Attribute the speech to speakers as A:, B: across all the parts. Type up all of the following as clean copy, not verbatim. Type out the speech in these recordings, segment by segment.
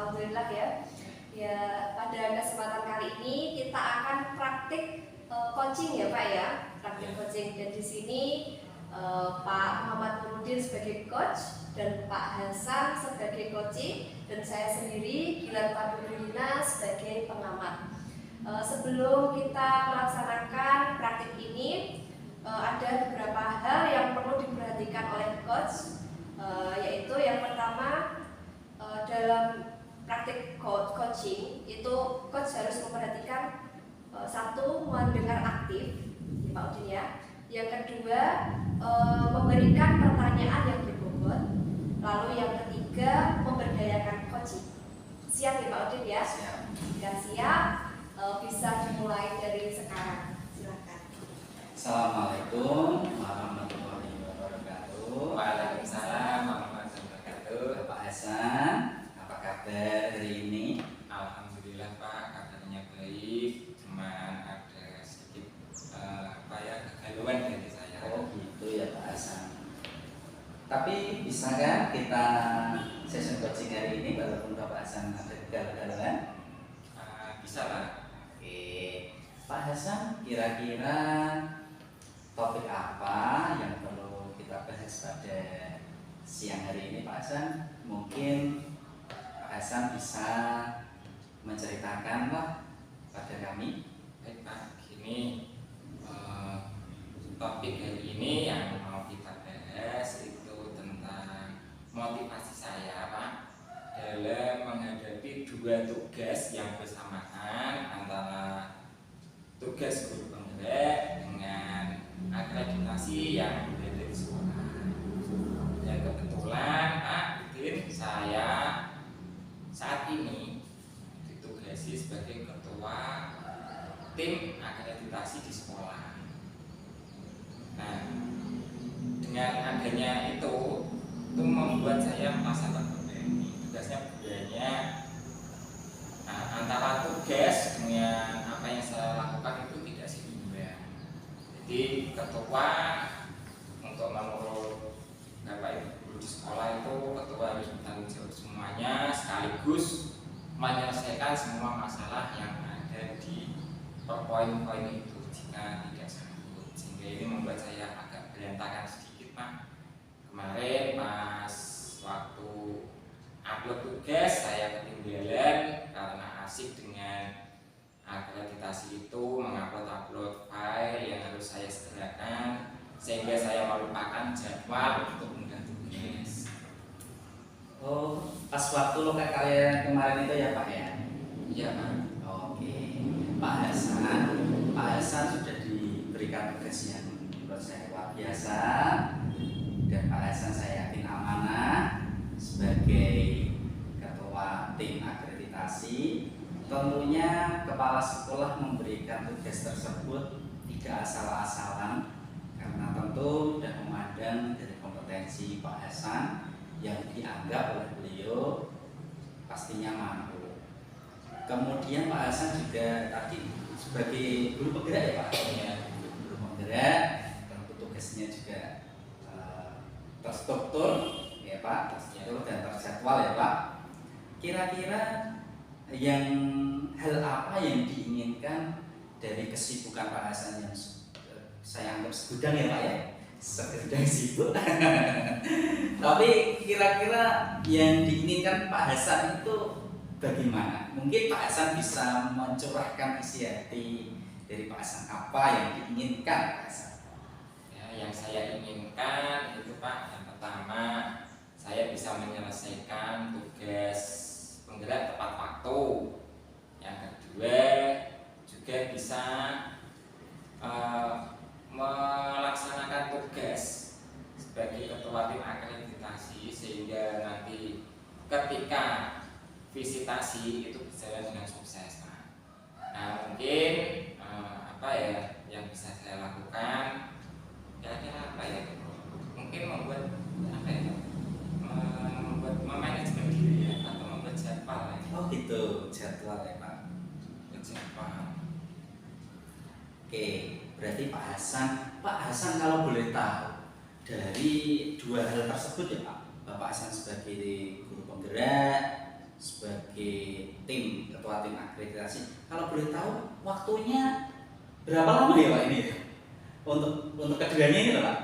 A: Alhamdulillah ya. Ya, pada kesempatan kali ini kita akan praktik coaching ya Pak ya, praktik coaching. Dan di sini Pak Muhammad Nurudin sebagai coach dan Pak Hasan sebagai coaching dan saya sendiri Gilan Padurina sebagai pengamat. Sebelum kita melaksanakan praktik ini, ada beberapa hal yang perlu diperhatikan oleh coach, yaitu yang pertama, dalam praktik coaching itu coach harus memperhatikan satu, mendengar aktif Pak Udin ya. Yang kedua, memberikan pertanyaan yang berbobot. Lalu yang ketiga, memberdayakan coaching. Siap ya Pak Udin ya?
B: Siap.
A: Jika siap, bisa dimulai dari sekarang. Silakan.
B: Assalamualaikum warahmatullahi wabarakatuh.
C: Waalaikumsalam warahmatullahi wabarakatuh.
B: Pak Hasan, apa kabar hari ini?
C: Alhamdulillah Pak, kabarnya baik. Cuman ada sedikit kegalauan dari saya.
B: Oh gitu ya Pak Hasan. Tapi bisa kan kita sesi coaching hari ini walaupun Pak Hasan ada kegalauan?
C: Bisa Pak.
B: Oke, Pak Hasan, kira-kira topik apa yang perlu kita bahas pada siang hari ini Pak Hasan? Mungkin Pak Hasan bisa menceritakan pada kami.
C: Baik Pak, gini topik hari ini yang mau kita bahas itu tentang motivasi saya Pak dalam menghadapi dua tugas yang bersamaan antara tugas guru penggerak dengan akreditasi yang berada di sekolah. Dan kebetulan Pak Udin, saya saat ini ditugasi sebagai ketua tim akreditasi di sekolah. Nah, dengan adanya itu membuat saya merasa terbebani. Tugasnya banyak. Nah, antara tugas dengan apa yang saya lakukan itu tidak seimbang. Jadi ketua untuk menurut Bapak Ibu guru di sekolah itu ketua harus bertanggung jawab semuanya sekaligus menyelesaikan semua masalah yang ada di poin-poin itu jika tidak sanggup. Sehingga ini membuat saya agak berantakan sedikit Pak. Kemarin pas waktu upload tugas saya ketinggalan karena asik dengan akreditasi itu mengupload file yang harus saya segerakan sehingga saya melupakan jadwal untuk mengunggah tugas.
B: Oh, pas waktu lokat kalian kemarin itu ya Pak ya?
C: Iya Pak.
B: Oke, Pak Hasan sudah diberikan tugas yang menurut saya luar biasa dan Pak Hasan saya yakin amanah sebagai ketua tim akreditasi. Tentunya kepala sekolah memberikan tugas tersebut tidak asal-asalan karena tentu sudah memandang dari kompetensi Pak Hasan yang dianggap oleh beliau pastinya mampu. Kemudian Pak Hasan juga tadi sebagai guru penggerak ya Pak?
C: Ya.
B: Guru penggerak, tentu tugasnya juga terstruktur ya Pak, terstruktur dan terjadwal ya Pak. Kira-kira yang hal apa yang diinginkan dari kesibukan Pak Hasan yang saya anggap segudang ya Pak ya, segudang sibuk. Tapi kira-kira yang diinginkan Pak Hasan itu bagaimana? Mungkin Pak Hasan bisa mencurahkan isi hati dari Pak Hasan, apa yang diinginkan Pak Hasan?
C: Ya, yang saya inginkan itu Pak, yang pertama saya bisa menyelesaikan tugas penggerak tepat waktu. Yang kedua juga bisa melaksanakan tugas sebagai ketua tim akreditasi sehingga nanti ketika visitasi itu berjalan dengan sukses. Nah mungkin apa ya yang bisa saya lakukan? Kira-kira apa ya? Mungkin membuat apa ya? Membuat manajemen diri ya, atau membuat jadwal.
B: Oh gitu, jadwal ya Pak.
C: Jadwal.
B: Oke, berarti Pak Hasan kalau boleh tahu dari dua hal tersebut ya Pak, Bapak Hasan sebagai guru penggerak, sebagai ketua tim akreditasi. Kalau boleh tahu waktunya berapa lama ya Pak ini untuk keduanya ini loh Pak?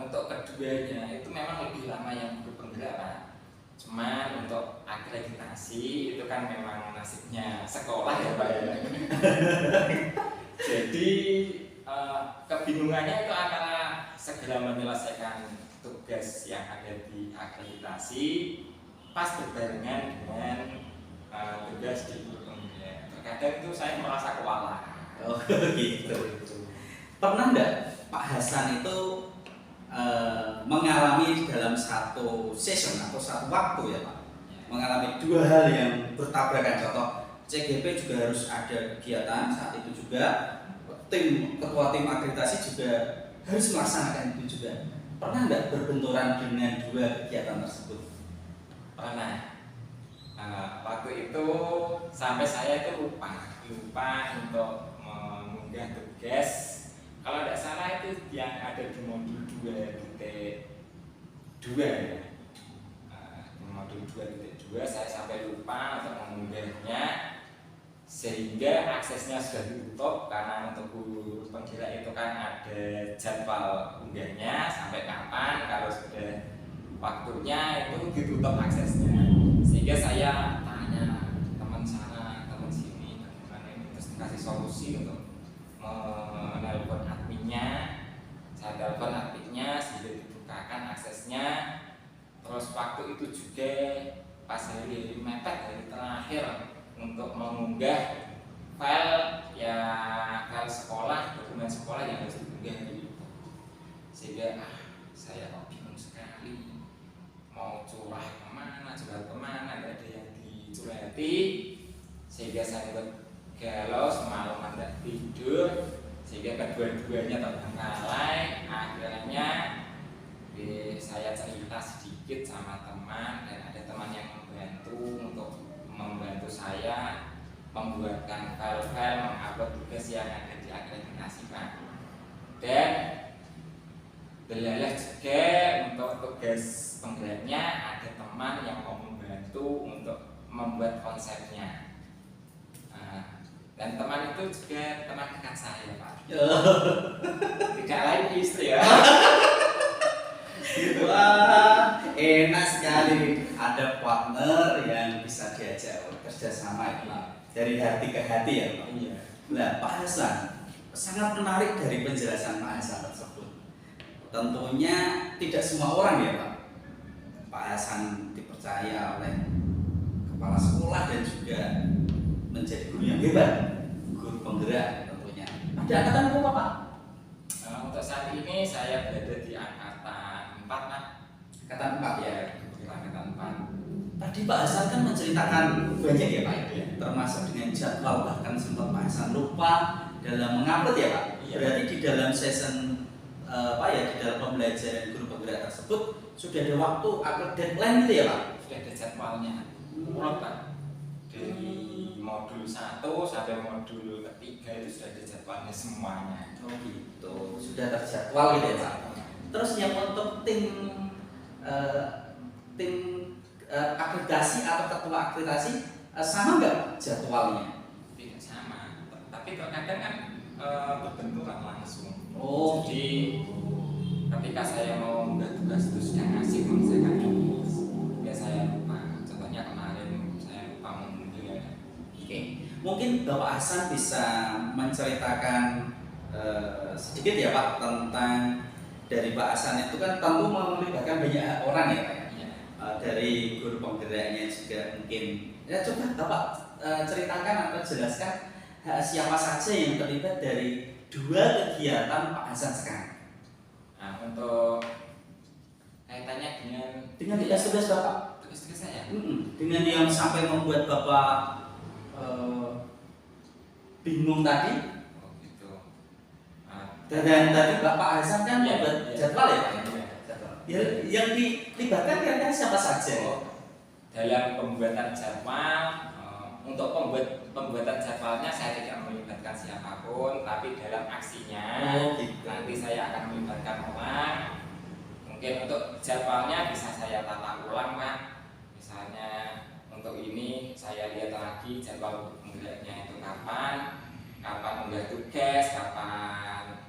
C: Untuk keduanya itu memang lebih lama yang guru penggerak Pak. Cuman untuk akreditasi itu kan memang nasibnya sekolah ya Pak ya. Jadi kebingungannya itu antara segera menyelesaikan tugas yang ada di akreditasi pas berbarengan dengan tugas di guru penggerak. Terkadang itu saya merasa kewalahan.
B: Oh gitu. Pernah nggak Pak Hasan itu mengalami dalam satu session atau satu waktu ya Pak, mengalami dua hal yang bertabrakan? Contoh CGP juga harus ada kegiatan saat itu juga, ketua tim akreditasi juga harus melaksanakan itu juga. Pernah nggak berbenturan dengan dua kegiatan tersebut?
C: Pernah. Waktu itu sampai saya itu lupa untuk mengunggah tugas. Kalau tidak salah itu yang ada di modul 2.2 ya. Di modul 2.2 saya sampai lupa untuk mengunggahnya, sehingga aksesnya sudah ditutup karena untuk guru penggerak itu kan ada jadwal unggahnya sampai kapan, kalau sudah waktunya itu ditutup aksesnya, sehingga saya tanya teman sana teman sini bagaimana ini, terus dikasih solusi untuk menelpon adminnya. Saya telepon adminnya sehingga dibukakan aksesnya. Terus waktu itu juga pas hari mepet hari terakhir untuk mengunggah file sekolah, dokumen sekolah yang harus diunggah di itu, sehingga saya kok bingung sekali mau curhat kemana, gak ada yang dicurhati, sehingga saya galau semalaman tidak tidur, sehingga kedua-duanya terbengkalai. Akhirnya saya cerita sedikit sama teman, dan ada teman yang membantu saya membuatkan file-file, mengupload tugas yang ada di akreditasi Pak. Dan delalah juga untuk tugas penggeraknya ada teman yang mau membantu untuk membuat konsepnya. Dan teman itu juga teman dekat saya Pak. Tidak lain istri ya.
B: Wah, enak sekali ada partner yang bisa diajak kerjasama itu dari hati ke hati ya Pak.
C: Iya.
B: Nah Pak Hasan, sangat menarik dari penjelasan Pak Hasan tersebut. Tentunya tidak semua orang ya Pak Hasan dipercaya oleh kepala sekolah dan juga menjadi guru yang hebat, guru penggerak tentunya. Ada angkatan berapa Pak?
C: Untuk saat ini saya berada di angkatan 4 Pak.
B: Angkatan 4 ya.
C: Angkatan 4.
B: Tadi Pak Hasan kan menceritakan banyak ya Pak, ya, termasuk dengan jadwal, bahkan sempat Pak Hasan lupa dalam mengupload ya Pak.
C: Iya.
B: Berarti di dalam session di dalam pembelajaran guru penggerak tersebut sudah ada waktu upload deadline gitu ya Pak?
C: Sudah ada jadwalnya. Urut Pak. Dari modul 1 sampai modul 3 itu sudah ada jadwalnya semuanya.
B: Oh gitu, sudah terjadwal gitu ya Pak. Terus yang untuk tim akreditasi atau ketua akreditasi sama nggak jadwalnya?
C: Tidak sama, tapi terkadang kan berbenturan langsung.
B: Oh.
C: Jadi ketika saya mau membuat tugas itu sudah ngasih mengerjakan tugas, ya saya lupa. Contohnya kemarin saya lupa mengunggah.
B: Oke, mungkin Bapak Hasan bisa menceritakan sedikit ya Pak tentang dari Pak Hasan itu kan tentu melibatkan banyak orang ya Pak.
C: Iya.
B: Dari guru penggeraknya juga mungkin. Ya coba Bapak ceritakan atau jelaskan siapa saja yang terlibat dari dua kegiatan Pak Hasan sekarang.
C: Nah, untuk kaitannya dengan
B: tugas-tugas Bapak.
C: tugas-tugas saya.
B: Dengan yang sampai membuat Bapak bingung tadi.
C: Oh gitu.
B: Dan tadi Bapak Hasan kan
C: Iya,
B: membuat
C: iya.
B: jadwal ya Pak.
C: Iya.
B: Ya, yang dilibatkan kira-kira siapa saja?
C: Dalam pembuatan jadwal, untuk pembuatan jadwalnya saya tidak melibatkan siapapun, tapi dalam aksinya
B: Gitu.
C: nanti saya akan melibatkan orang. Mungkin untuk jadwalnya bisa saya tata ulang Pak. Misalnya untuk ini saya saya lihat lagi jadwal pembelajarannya itu kapan unggah tugas, kapan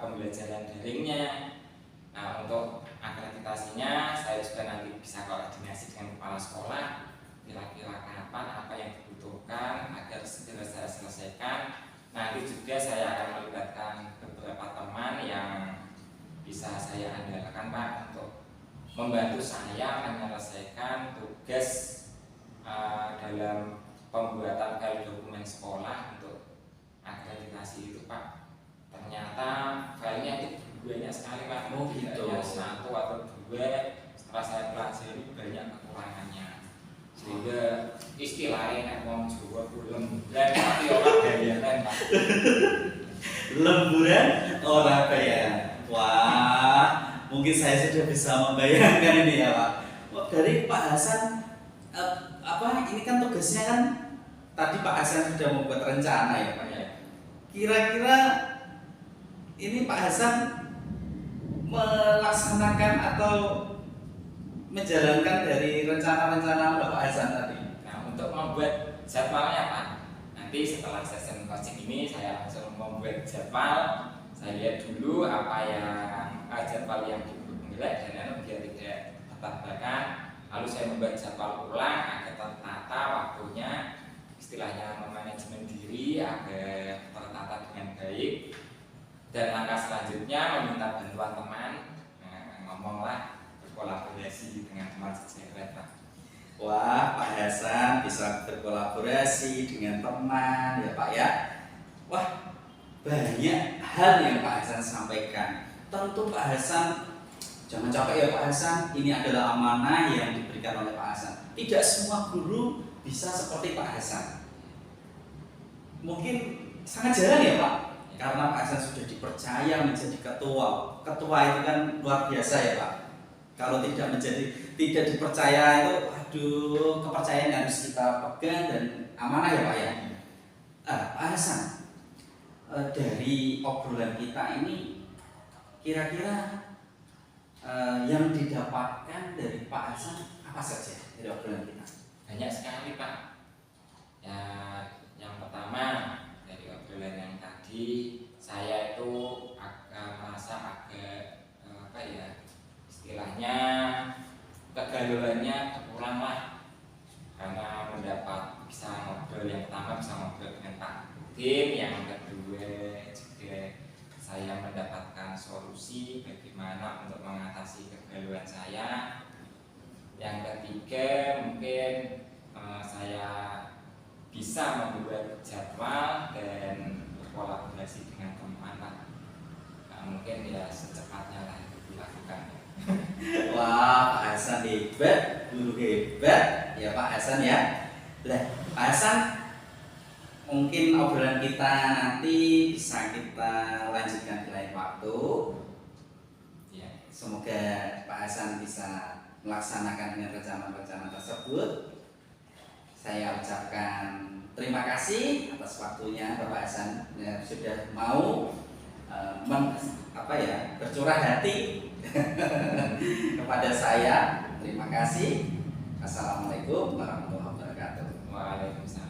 C: pembelajaran daringnya. Nah, untuk akreditasinya saya juga nanti bisa koordinasi dengan kepala sekolah kira-kira kapan apa yang dibutuhkan agar segera saya selesaikan. Nanti juga saya akan melibatkan beberapa teman yang bisa saya andalkan Pak untuk membantu saya menyelesaikan tugas dalam pembuatan file dokumen sekolah untuk akreditasi itu Pak. Ternyata filenya itu banyak sekali Pak.
B: Oh, gitu.
C: Tidak hanya satu atau dua. Setelah saya pelajari banyak kekurangannya. Sehingga istilahnya nek wong Jawa ku lemburan tapi ora bayaran Pak.
B: Lemburan orang bayaran. Wah, mungkin saya sudah bisa membayangkan ini ya Pak. Dari Pak Hasan, ini kan tugasnya kan tadi Pak Hasan sudah membuat rencana ya Pak ya. Kira-kira ini Pak Hasan melaksanakan atau menjalankan dari rencana-rencana Bapak Hasan tadi.
C: Nah, untuk membuat jadwalnya Pak, nanti setelah session coaching ini saya langsung membuat jadwal. Saya lihat dulu apa yang jadwal yang dibuat dan biar tidak tertabrakan. Lalu saya membuat jadwal ulang agar tertata waktunya, istilahnya memanajemen diri agar tertata dengan baik. Dan langkah selanjutnya meminta bantuan teman, ngomonglah berkolaborasi dengan teman sejajar Pak.
B: Wah, Pak Hasan bisa berkolaborasi dengan teman ya Pak ya. Wah, banyak hal yang Pak Hasan sampaikan. Tentu Pak Hasan jangan capek ya Pak Hasan. Ini adalah amanah yang diberikan oleh Pak Hasan. Tidak semua guru bisa seperti Pak Hasan. Mungkin sangat jarang ya Pak. Karena Pak Hasan sudah dipercaya menjadi ketua. Ketua itu kan luar biasa ya Pak. Kalau tidak dipercaya itu, aduh, kepercayaan harus kita pegang dan amanah ya Pak ya. Pak Hasan, dari obrolan kita ini, kira-kira yang didapatkan dari Pak Hasan apa saja dari obrolan kita?
C: Banyak sekali Pak. Ya, yang pertama dari obrolan yang tadi, saya itu merasa agak istilahnya kegalauannya berkurang lah, karena bisa ngobrol, yang pertama bisa ngobrol dengan Pak Tim, yang kedua juga saya mendapatkan solusi bagaimana untuk mengatasi kegalauan saya, yang ketiga mungkin saya bisa membuat jadwal dan berkolaborasi dengan teman Pak. Nah, mungkin ya secepatnya lah itu dilakukan.
B: Wah, Pak Hasan hebat, guru hebat ya Pak Hasan ya. Lah, Pak Hasan, mungkin obrolan kita nanti bisa kita lanjutkan di lain waktu.
C: Ya.
B: Semoga Pak Hasan bisa melaksanakan dengan rencana-rencana tersebut. Saya ucapkan terima kasih atas waktunya Bapak Hasan yang sudah mau bercurah hati kepada saya. Terima kasih. Assalamualaikum warahmatullahi wabarakatuh.
C: Waalaikumsalam.